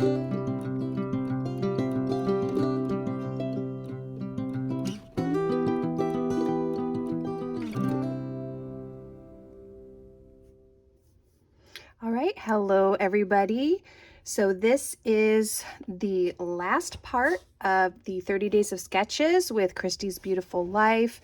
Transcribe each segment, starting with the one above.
All right, hello everybody. So this is the last part of the 30 Days of Sketches with Christy's Beautiful Life.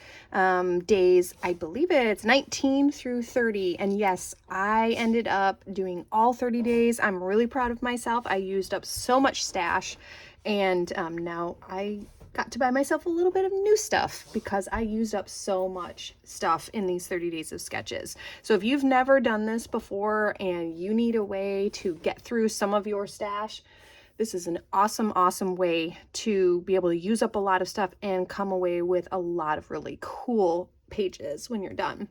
Days, I believe it's 19 through 30. And yes, I ended up doing all 30 days. I'm really proud of myself. I used up so much stash, and now I got to buy myself a little bit of new stuff because I used up so much stuff in these 30 days of sketches. So if you've never done this before and you need a way to get through some of your stash, this is an awesome way to be able to use up a lot of stuff and come away with a lot of really cool pages when you're done.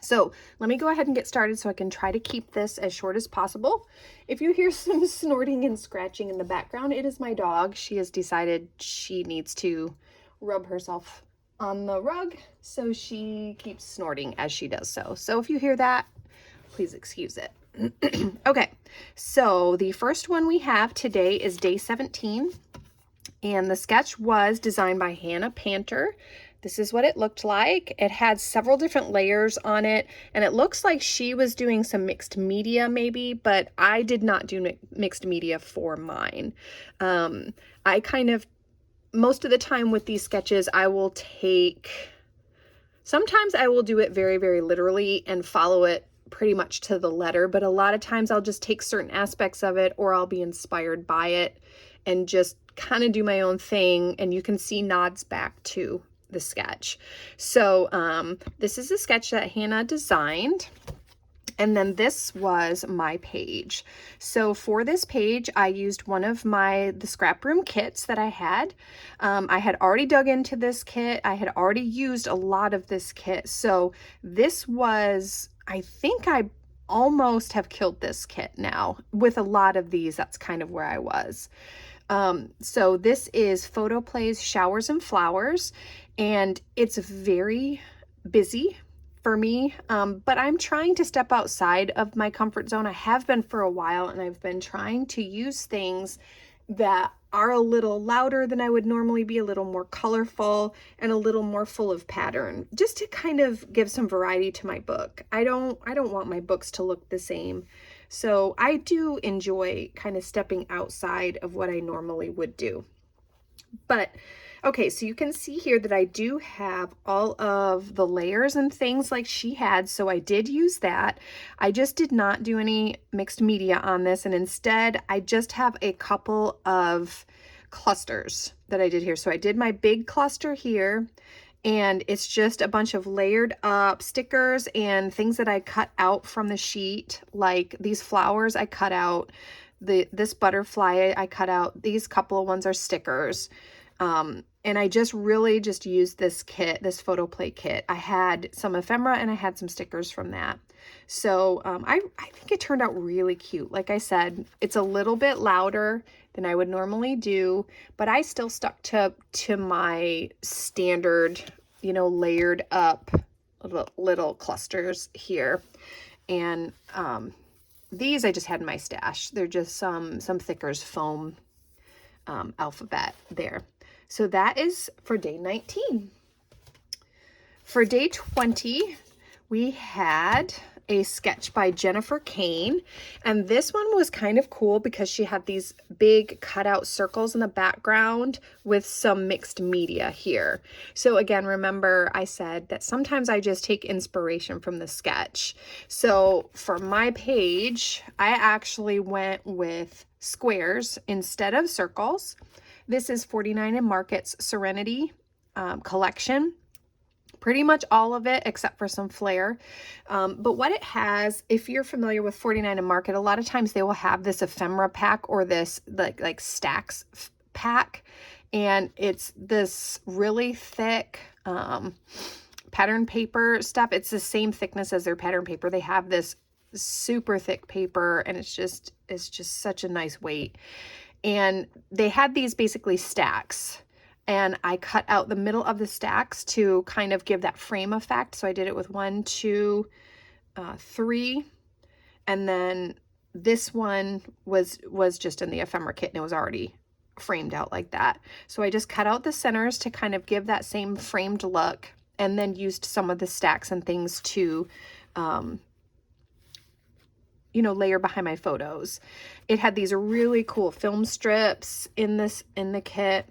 So let me go ahead and get started so I can try to keep this as short as possible. If you hear some snorting and scratching in the background, it is my dog. She has decided she needs to rub herself on the rug, so she keeps snorting as she does so. So if you hear that, please excuse it. Okay, so the first one we have today is day 17, and the sketch was designed by Hannah Panter. This is what it looked like. It had several different layers on it, and it looks like she was doing some mixed media maybe, but I did not do mixed media for mine. I kind of, most of the time with these sketches, sometimes I will do it very literally and follow it pretty much to the letter, but a lot of times I'll just take certain aspects of it, or I'll be inspired by it and just kind of do my own thing, and you can see nods back to the sketch. So this is a sketch that Hannah designed, and then this was my page. So for this page, I used one of the scrap room kits that I had. I had already dug into this kit. I had already used a lot of this kit. So this was, I think I almost have killed this kit now. With a lot of these, that's kind of where I was. So this is Photoplays Showers and Flowers, and it's very busy for me, but I'm trying to step outside of my comfort zone. I have been for a while, and I've been trying to use things that are a little louder than I would normally be, a little more colorful and a little more full of pattern, just to kind of give some variety to my book. I don't want my books to look the same. So I do enjoy kind of stepping outside of what I normally would do. But okay, so you can see here that I do have all of the layers and things like she had, so I did use that. I just did not do any mixed media on this, and instead I just have a couple of clusters that I did here. So I did my big cluster here, and it's just a bunch of layered up stickers and things that I cut out from the sheet, like these flowers I cut out, this butterfly I cut out, these couple of ones are stickers. And I just really just used this kit, this photo play kit. I had some ephemera and I had some stickers from that. So I think it turned out really cute. Like I said, it's a little bit louder than I would normally do, but I still stuck to my standard, layered up little clusters here. And these I just had in my stash. They're just some Thickers foam alphabet there. So that is for day 19. For day 20, we had a sketch by Jennifer Kane, and this one was kind of cool because she had these big cutout circles in the background with some mixed media here. So again, remember I said that sometimes I just take inspiration from the sketch. So for my page, I actually went with squares instead of circles. This is 49 & Market's Serenity collection. Pretty much all of it except for some flair. But what it has, if you're familiar with 49 & Market, a lot of times they will have this ephemera pack or this like stacks pack. And it's this really thick pattern paper stuff. It's the same thickness as their pattern paper. They have this super thick paper, and it's just such a nice weight. And they had these basically stacks, and I cut out the middle of the stacks to kind of give that frame effect. So I did it with 1, 2, 3, and then this one was just in the ephemera kit and it was already framed out like that. So I just cut out the centers to kind of give that same framed look, and then used some of the stacks and things to, you know, layer behind my photos. It had these really cool film strips in the kit,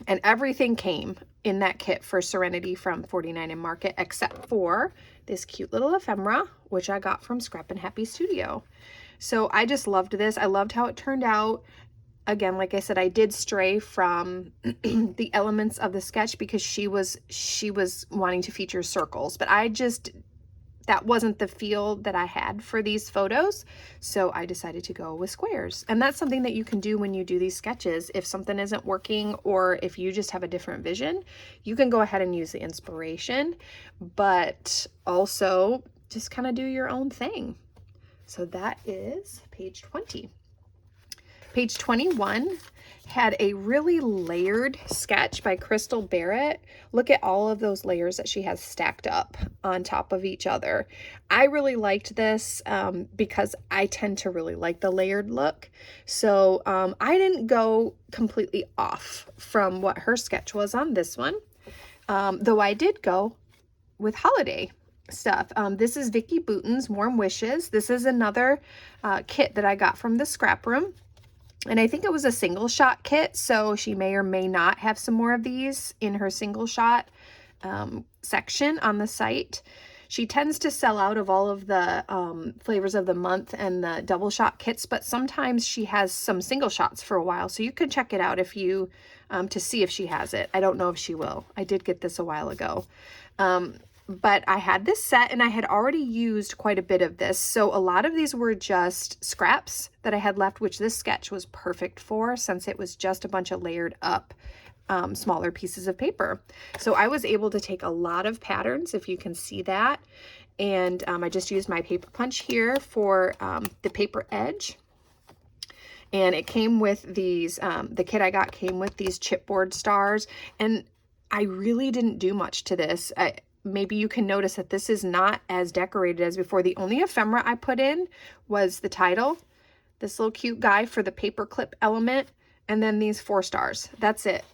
and everything came in that kit for Serenity from 49 and Market, except for this cute little ephemera, which I got from Scrap and Happy Studio. So I just loved this. I loved how it turned out. Again, like I said, I did stray from the elements of the sketch because she was wanting to feature circles, but that wasn't the feel that I had for these photos. So I decided to go with squares. And that's something that you can do when you do these sketches. If something isn't working, or if you just have a different vision, you can go ahead and use the inspiration, but also just kind of do your own thing. So that is page 20. Page 21 had a really layered sketch by Crystal Barrett. Look at all of those layers that she has stacked up on top of each other. I really liked this because I tend to really like the layered look. So I didn't go completely off from what her sketch was on this one, though I did go with holiday stuff. This is Vicki Boutin's Warm Wishes. This is another kit that I got from the scrap room. And I think it was a single shot kit, so she may or may not have some more of these in her single shot section on the site. She tends to sell out of all of the flavors of the month and the double shot kits, but sometimes she has some single shots for a while. So you can check it out if you, to see if she has it. I don't know if she will. I did get this a while ago. But I had this set and I had already used quite a bit of this. So a lot of these were just scraps that I had left, which this sketch was perfect for since it was just a bunch of layered up smaller pieces of paper. So I was able to take a lot of patterns, if you can see that. And I just used my paper punch here for the paper edge. And it came with these, the kit I got came with these chipboard stars. And I really didn't do much to this. Maybe you can notice that this is not as decorated as before. The only ephemera I put in was the title, this little cute guy for the paper clip element, and then these 4 stars. That's it.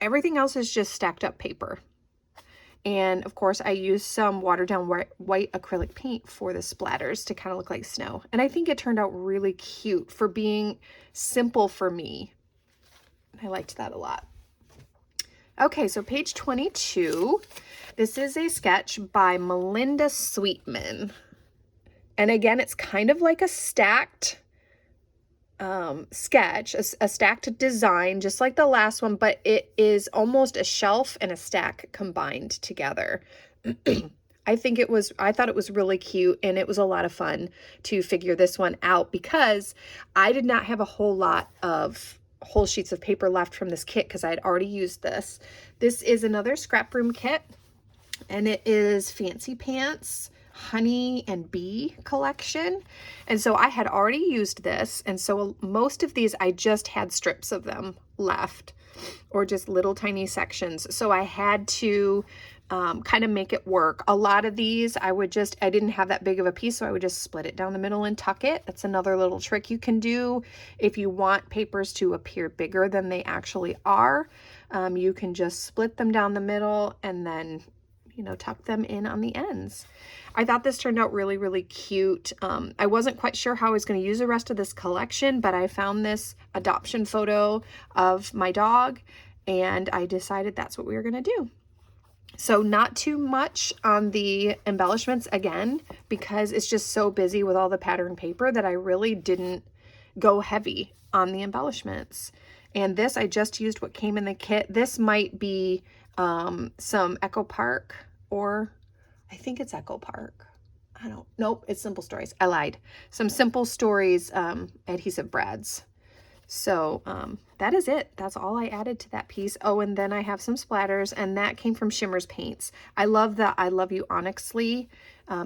Everything else is just stacked up paper. And of course I used some watered down white acrylic paint for the splatters to kind of look like snow. And I think it turned out really cute for being simple for me. I liked that a lot. Okay, so page 22. This is a sketch by Melinda Sweetman. And again, it's kind of like a stacked sketch, a stacked design, just like the last one, but it is almost a shelf and a stack combined together. I thought it was really cute, and it was a lot of fun to figure this one out because I did not have a whole lot of whole sheets of paper left from this kit because I had already used this. This is another scrap room kit, and it is Fancy Pants Honey and Bee collection. And so I had already used this, and so most of these I just had strips of them left, or just little tiny sections. So I had to kind of make it work. A lot of these I didn't have that big of a piece, so I would just split it down the middle and tuck it. That's another little trick you can do if you want papers to appear bigger than they actually are. You can just split them down the middle and then, you know, tuck them in on the ends. I thought this turned out really, really cute. I wasn't quite sure how I was going to use the rest of this collection, but I found this adoption photo of my dog, and I decided that's what we were going to do. So not too much on the embellishments again, because it's just so busy with all the pattern paper that I really didn't go heavy on the embellishments. And this, I just used what came in the kit. This might be some Echo Park, or I think it's Echo Park. Nope, it's Simple Stories. I lied. Some Simple Stories adhesive brads. So that is it. That's all I added to that piece. Oh, and then I have some splatters, and that came from Shimmer's Paints. I love the I Love You Onyxly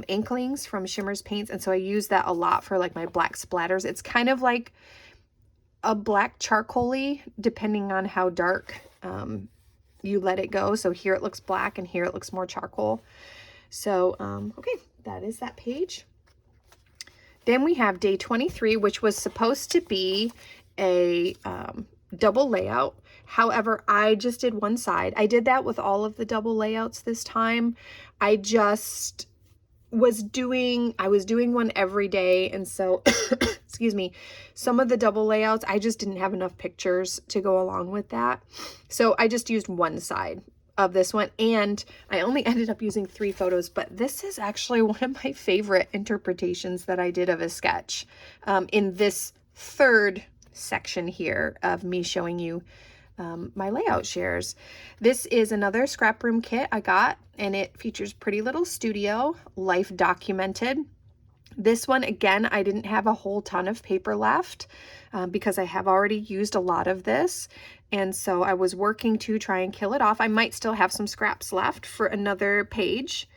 inklings from Shimmer's Paints, and so I use that a lot for like my black splatters. It's kind of like a black charcoal-y, depending on how dark you let it go. So here it looks black, and here it looks more charcoal. So, okay, that is that page. Then we have day 23, which was supposed to be a double layout. However, I just did one side. I did that with all of the double layouts this time. I just was doing one every day. And so, excuse me, some of the double layouts, I just didn't have enough pictures to go along with that. So I just used one side of this one, and I only ended up using 3 photos, but this is actually one of my favorite interpretations that I did of a sketch in this third section here of me showing you my layout shares. This is another scrap room kit I got, and it features Pretty Little Studio, life documented. This one, again, I didn't have a whole ton of paper left because I have already used a lot of this. And so I was working to try and kill it off. I might still have some scraps left for another page.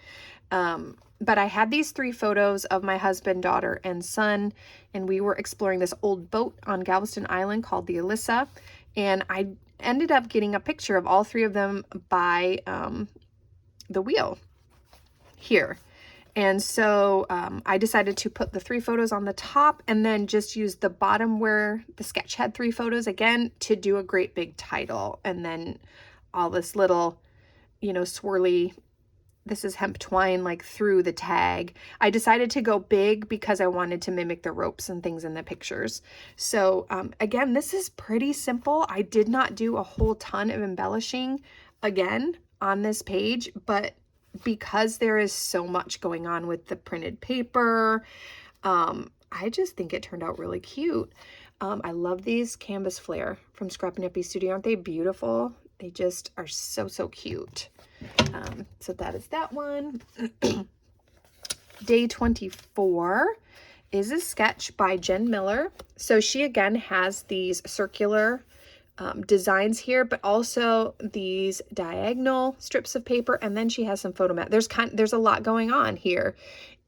But I had these 3 photos of my husband, daughter, and son, and we were exploring this old boat on Galveston Island called the Alyssa. And I ended up getting a picture of all 3 of them by the wheel here. And so I decided to put the 3 photos on the top and then just use the bottom where the sketch had 3 photos again to do a great big title. And then all this little, you know, swirly, this is hemp twine, like through the tag. I decided to go big because I wanted to mimic the ropes and things in the pictures. So again, this is pretty simple. I did not do a whole ton of embellishing again on this page, but because there is so much going on with the printed paper, I just think it turned out really cute. I love these canvas flare from Scrap and Nippy Studio. Aren't they beautiful? They just are so, so cute. So that is that one. Day 24 is a sketch by Jen Miller. So she again has these circular designs here, but also these diagonal strips of paper, and then she has some photo mat. There's a lot going on here,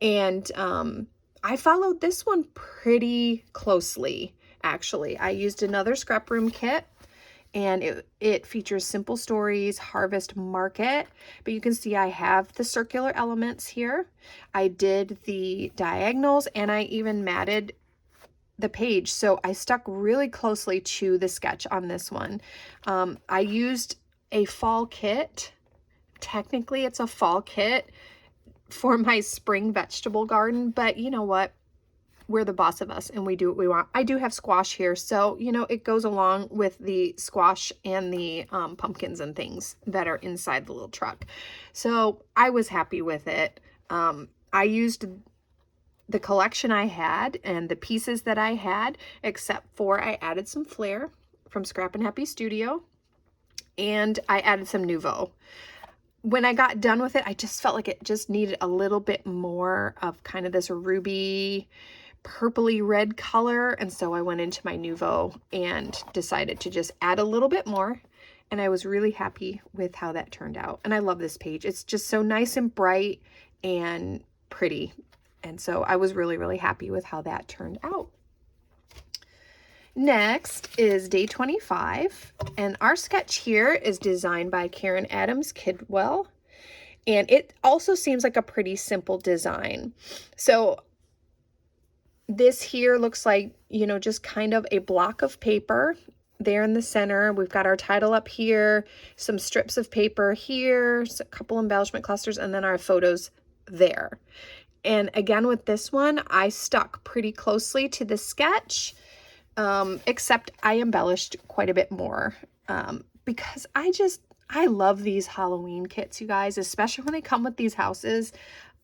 and I followed this one pretty closely. Actually, I used another scrap room kit, and it features Simple Stories Harvest Market, but you can see I have the circular elements here. I did the diagonals, and I even matted the page, so I stuck really closely to the sketch on this one. I used a fall kit. Technically, it's a fall kit for my spring vegetable garden, but you know what? We're the boss of us and we do what we want. I do have squash here, so you know it goes along with the squash and the pumpkins and things that are inside the little truck. So I was happy with it. I used the collection I had and the pieces that I had, except for I added some flair from Scrap and Happy Studio, and I added some Nuvo. When I got done with it, I just felt like it just needed a little bit more of kind of this ruby purpley red color, and so I went into my Nuvo and decided to just add a little bit more, and I was really happy with how that turned out. And I love this page. It's just so nice and bright and pretty. And so I was really, really happy with how that turned out. Next is day 25, and our sketch here is designed by Karen Adams Kidwell, and it also seems like a pretty simple design. So this here looks like, you know, just kind of a block of paper there in the center. We've got our title up here, some strips of paper here, a couple embellishment clusters, and then our photos there. And again, with this one, I stuck pretty closely to the sketch, except I embellished quite a bit more because I love these Halloween kits, you guys, especially when they come with these houses.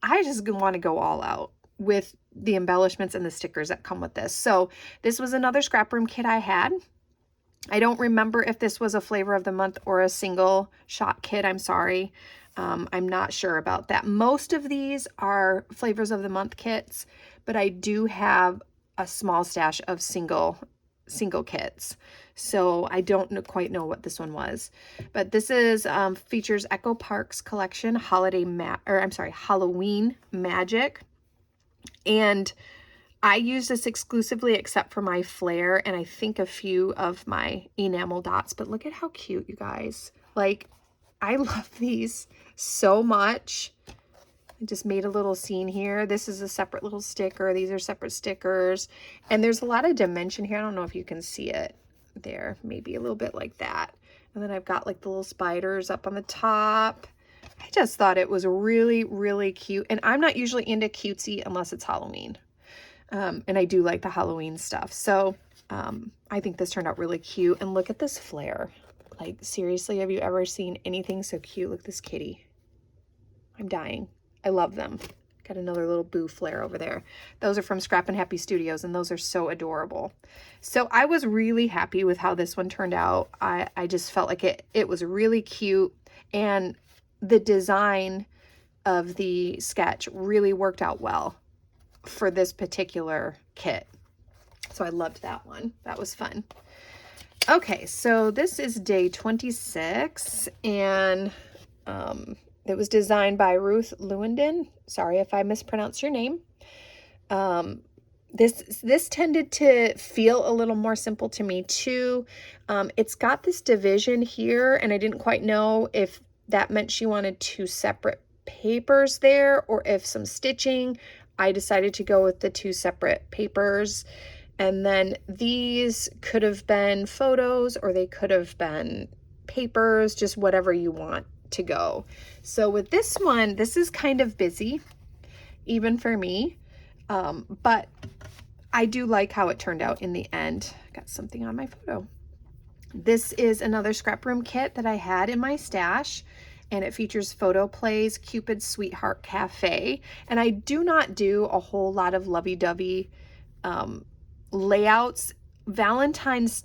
I just want to go all out with the embellishments and the stickers that come with this. So this was another scrap room kit I had. I don't remember if this was a flavor of the month or a single shot kit. I'm sorry. I'm not sure about that. Most of these are flavors of the month kits, but I do have a small stash of single kits. So I don't quite know what this one was, but this is features Echo Park's collection Halloween Magic. And I use this exclusively except for my flare and I think a few of my enamel dots, but look at how cute, you guys. Like, I love these so much. I just made a little scene here. This is a separate little sticker. These are separate stickers. And there's a lot of dimension here. I don't know if you can see it there. Maybe a little bit like that. And then I've got like the little spiders up on the top. I just thought it was really, really cute. And I'm not usually into cutesy unless it's Halloween. And I do like the Halloween stuff. So I think this turned out really cute. And look at this flare. Like, seriously, have you ever seen anything so cute? Look at this kitty. I'm dying. I love them. Got another little boo flare over there. Those are from Scrappin' Happy Studios, and those are so adorable. So I was really happy with how this one turned out. I just felt like it was really cute, and the design of the sketch really worked out well for this particular kit. So I loved that one. That was fun. Okay, so this is day 26, and it was designed by Ruth Lewandin. Sorry if I mispronounce your name. This tended to feel a little more simple to me too. It's got this division here, and I didn't quite know if that meant she wanted 2 separate papers there or if some stitching. I decided to go with the 2 separate papers. And then these could have been photos or they could have been papers, just whatever you want to go. So with this one, this is kind of busy, even for me, but I do like how it turned out in the end. Got something on my photo. This is another scrap room kit that I had in my stash, and it features Photo Plays Cupid's Sweetheart Cafe. And I do not do a whole lot of lovey-dovey layouts. Valentine's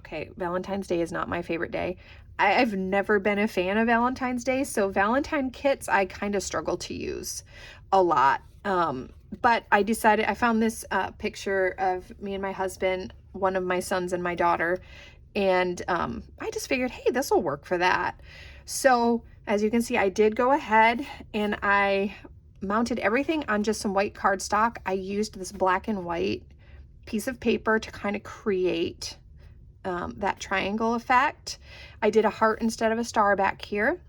Day is not my favorite day. I've never been a fan of Valentine's Day, so Valentine kits I kind of struggle to use a lot. But I decided, I found this picture of me and my husband, one of my sons and my daughter, and I just figured, hey, this will work for that. So as you can see, I did go ahead and I mounted everything on just some white cardstock. I used this black and white piece of paper to kind of create that triangle effect. I did a heart instead of a star back here.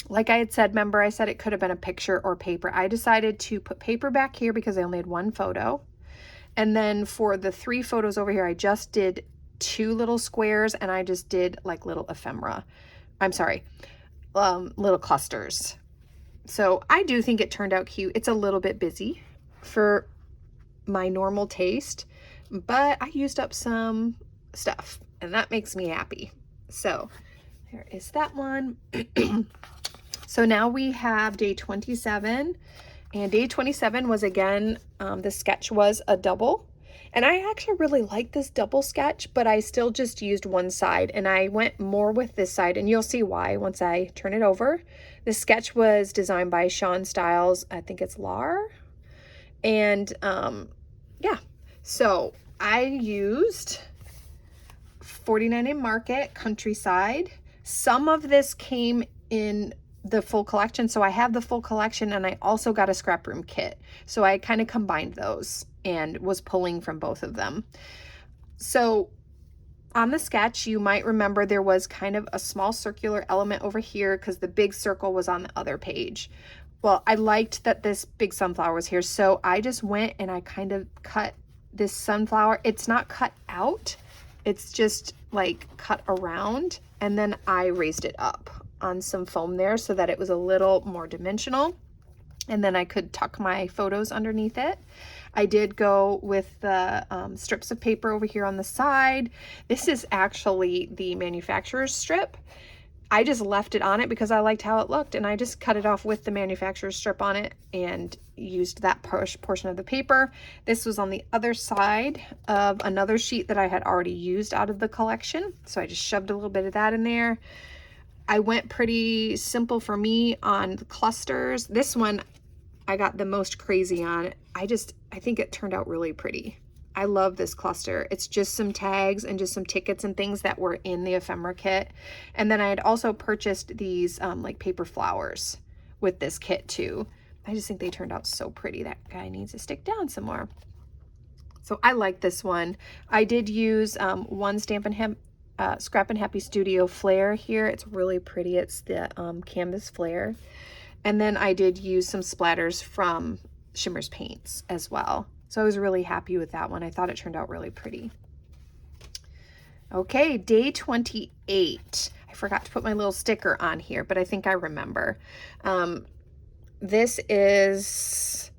Like I had said, remember I said it could have been a picture or paper. I decided to put paper back here because I only had 1 photo. And then for the 3 photos over here, I just did 2 little squares, and I just did like little ephemera. I'm sorry, little clusters. So I do think it turned out cute. It's a little bit busy for my normal taste, but I used up some stuff and that makes me happy. So there is that one. So now we have day 27, and day 27 was again, the sketch was a double, and I actually really like this double sketch, but I still just used one side and I went more with this side, and you'll see why once I turn it over. The sketch was designed by Sean Stiles. I think it's Lar. And yeah, so I used 49 in Market, Countryside. Some of this came in the full collection, so I have the full collection, and I also got a scrap room kit. So I kind of combined those and was pulling from both of them. So on the sketch, you might remember there was kind of a small circular element over here because the big circle was on the other page. Well, I liked that this big sunflower was here, so I just went and I kind of cut this sunflower. It's not cut out, it's just like cut around, and then I raised it up on some foam there so that it was a little more dimensional, and then I could tuck my photos underneath it. I did go with the strips of paper over here on the side. This is actually the manufacturer's strip. I just left it on it because I liked how it looked, and I just cut it off with the manufacturer's strip on it and used that portion of the paper. This was on the other side of another sheet that I had already used out of the collection, so I just shoved a little bit of that in there. I went pretty simple for me on the clusters. This one I got the most crazy on. I think it turned out really pretty. I love this cluster. It's just some tags and just some tickets and things that were in the ephemera kit. And then I had also purchased these like paper flowers with this kit too. I just think they turned out so pretty. That guy needs to stick down some more. So I like this one. I did use one Scrappin' Happy Studio flare here. It's really pretty. It's the canvas flare. And then I did use some splatters from Shimmer's Paints as well. So I was really happy with that one. I thought it turned out really pretty. Okay, day 28. I forgot to put my little sticker on here, but I think I remember. This is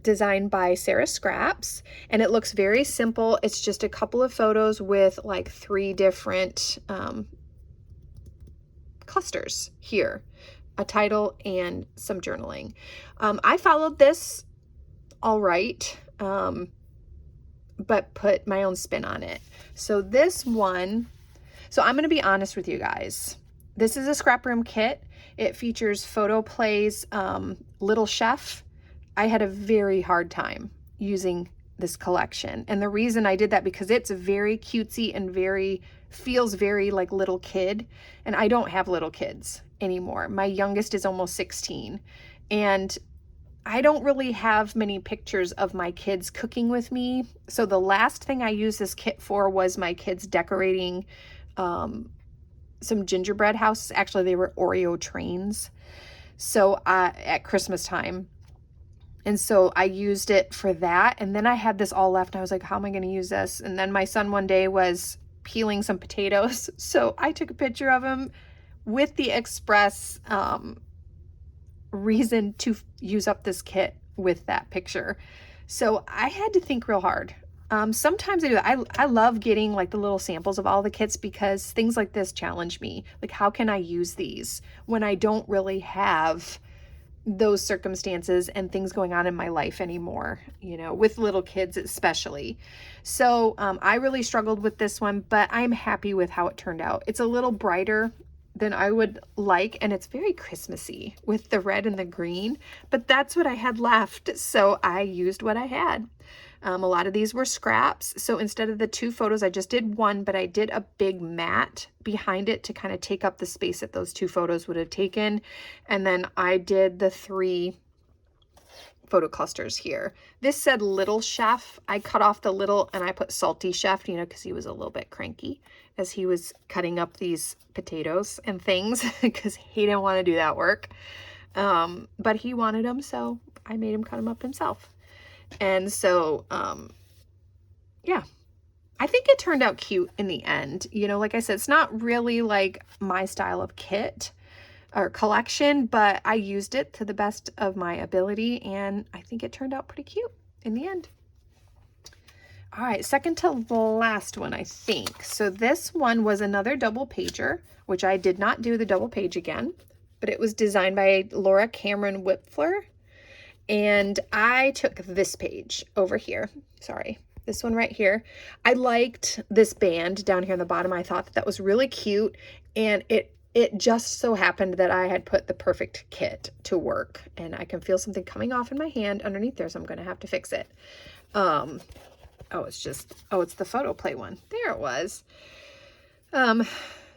designed by Sarah Scraps, and it looks very simple. It's just a couple of photos with like 3 different clusters here, a title and some journaling. I followed this all right, but put my own spin on it. So this one, so I'm going to be honest with you guys. This is a Scrap Room kit. It features Photoplay's Little Chef. I had a very hard time using this collection. And the reason I did that, because it's very cutesy and feels very like little kid. And I don't have little kids anymore. My youngest is almost 16. And I don't really have many pictures of my kids cooking with me. So the last thing I used this kit for was my kids decorating some gingerbread houses. Actually, they were Oreo trains. So at Christmas time. And so I used it for that. And then I had this all left. And I was like, how am I going to use this? And then my son one day was peeling some potatoes. So I took a picture of him with the express reason to use up this kit with that picture. So I had to think real hard. Sometimes I do that. I love getting like the little samples of all the kits, because things like this challenge me. Like, how can I use these when I don't really have those circumstances and things going on in my life anymore, you know, with little kids especially. So I really struggled with this one, but I'm happy with how it turned out. It's a little brighter than I would like, and it's very Christmassy with the red and the green, but that's what I had left, so I used what I had. A lot of these were scraps, so instead of the 2 photos, I just did 1, but I did a big mat behind it to kind of take up the space that those 2 photos would have taken. And then I did the 3 photo clusters here. This said Little Chef. I cut off the little and I put Salty Chef, you know, because he was a little bit cranky as he was cutting up these potatoes and things, because he didn't want to do that work. But he wanted them, so I made him cut them up himself. And so, yeah, I think it turned out cute in the end. You know, like I said, it's not really like my style of kit or collection, but I used it to the best of my ability, and I think it turned out pretty cute in the end. All right, second to the last one, I think. So this one was another double pager, which I did not do the double page again, but it was designed by Laura Cameron Whipfler. And I took this page over here. Sorry, this one right here. I liked this band down here on the bottom. I thought that was really cute. And it just so happened that I had put the perfect kit to work. And I can feel something coming off in my hand underneath there, so I'm going to have to fix it. It's the Photoplay one. There it was.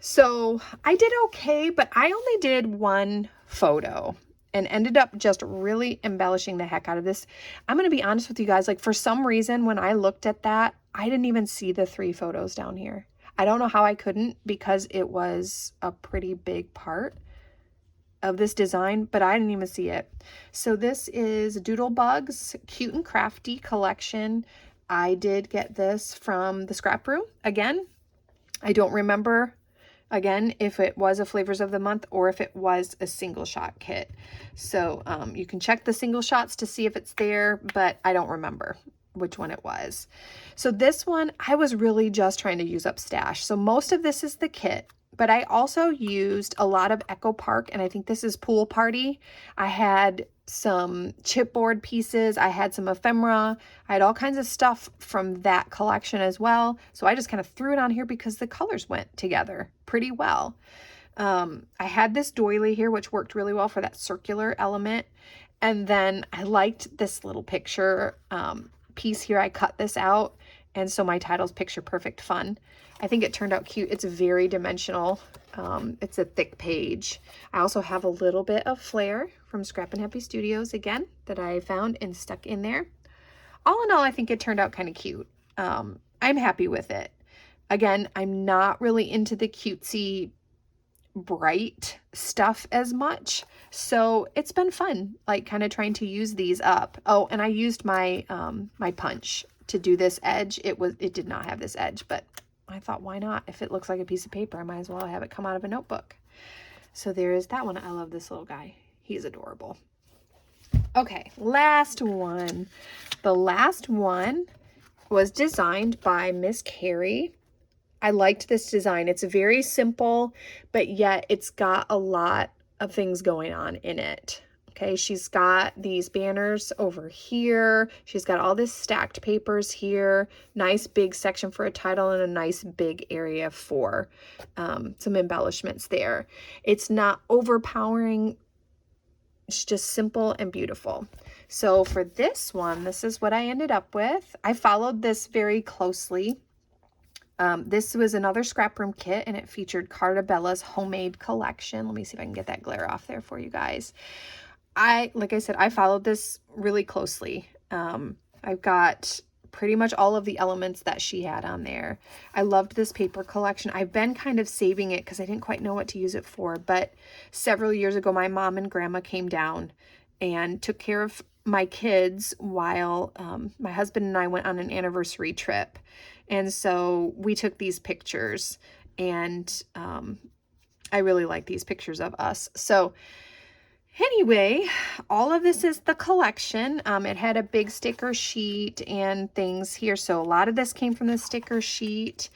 So I did okay, but I only did 1 photo and ended up just really embellishing the heck out of this. I'm going to be honest with you guys. Like, for some reason, when I looked at that, I didn't even see the 3 photos down here. I don't know how I couldn't, because it was a pretty big part of this design, but I didn't even see it. So this is Doodlebug's Cute and Crafty collection. I did get this from the Scrap Room. Again, I don't remember again if it was a Flavors of the Month or if it was a single shot kit. So you can check the single shots to see if it's there, but I don't remember which one it was. So this one, I was really just trying to use up stash. So most of this is the kit, but I also used a lot of Echo Park, and I think this is Pool Party. I had some chipboard pieces. I had some ephemera. I had all kinds of stuff from that collection as well. So I just kind of threw it on here because the colors went together pretty well. I had this doily here, which worked really well for that circular element. And then I liked this little picture piece here. I cut this out, and so my title's Picture Perfect Fun. I think it turned out cute. It's very dimensional. It's a thick page. I also have a little bit of flair from Scrap and Happy Studios again that I found and stuck in there. All in all, I think it turned out kind of cute. I'm happy with it. Again, I'm not really into the cutesy bright stuff as much. So it's been fun, like kind of trying to use these up. Oh, and I used my my punch to do this edge. It did not have this edge, but I thought, why not? If it looks like a piece of paper, I might as well have it come out of a notebook. So there is that one. I love this little guy. He's adorable. Okay, last one. The last one was designed by Miss Carrie. I liked this design. It's very simple, but yet it's got a lot of things going on in it. Okay, she's got these banners over here. She's got all this stacked papers here. Nice big section for a title and a nice big area for some embellishments there. It's not overpowering. It's just simple and beautiful. So for this one, this is what I ended up with. I followed this very closely. This was another scrap room kit, and it featured Carta Bella's homemade collection. Let me see if I can get that glare off there for you guys. Like I said, I followed this really closely. I've got pretty much all of the elements that she had on there. I loved this paper collection. I've been kind of saving it because I didn't quite know what to use it for, but several years ago, my mom and grandma came down and took care of my kids while my husband and I went on an anniversary trip. And so we took these pictures, and I really like these pictures of us. So anyway, all of this is the collection. It had a big sticker sheet and things here. So a lot of this came from the sticker sheet.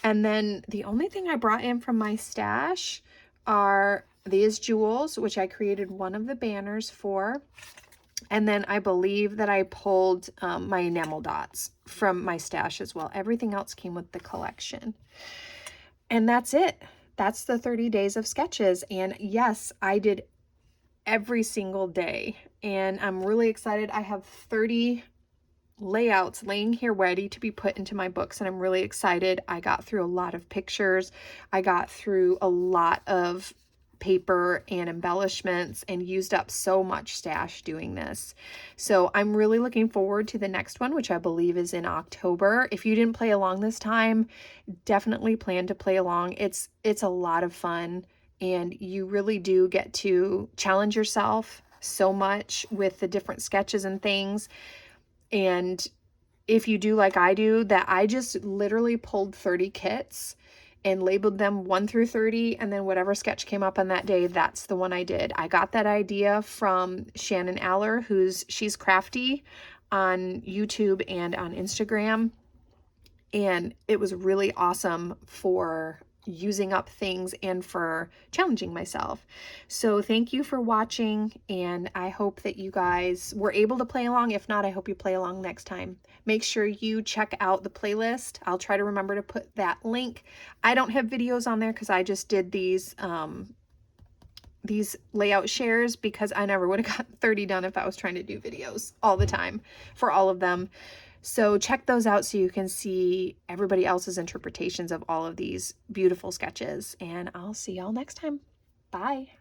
And then the only thing I brought in from my stash are these jewels, which I created one of the banners for. And then I believe that I pulled my enamel dots from my stash as well. Everything else came with the collection. And that's it. That's the 30 days of sketches. And yes, I did every single day. And I'm really excited. I have 30 layouts laying here ready to be put into my books, and I'm really excited. I got through a lot of pictures. I got through a lot of paper and embellishments and used up so much stash doing this. So I'm really looking forward to the next one, which I believe is in October. If you didn't play along this time, definitely plan to play along. It's a lot of fun, and you really do get to challenge yourself so much with the different sketches and things. And if you do like I do, that I just literally pulled 30 kits and labeled them 1 through 30, and then whatever sketch came up on that day, that's the one I did. I got that idea from Shannon Aller, she's crafty on YouTube and on Instagram, and it was really awesome for using up things and for challenging myself. So thank you for watching, and I hope that you guys were able to play along. If not, I hope you play along next time. Make sure you check out the playlist. I'll try to remember to put that link. I don't have videos on there because I just did these layout shares, because I never would have got 30 done if I was trying to do videos all the time for all of them. So check those out so you can see everybody else's interpretations of all of these beautiful sketches, and I'll see y'all next time. Bye.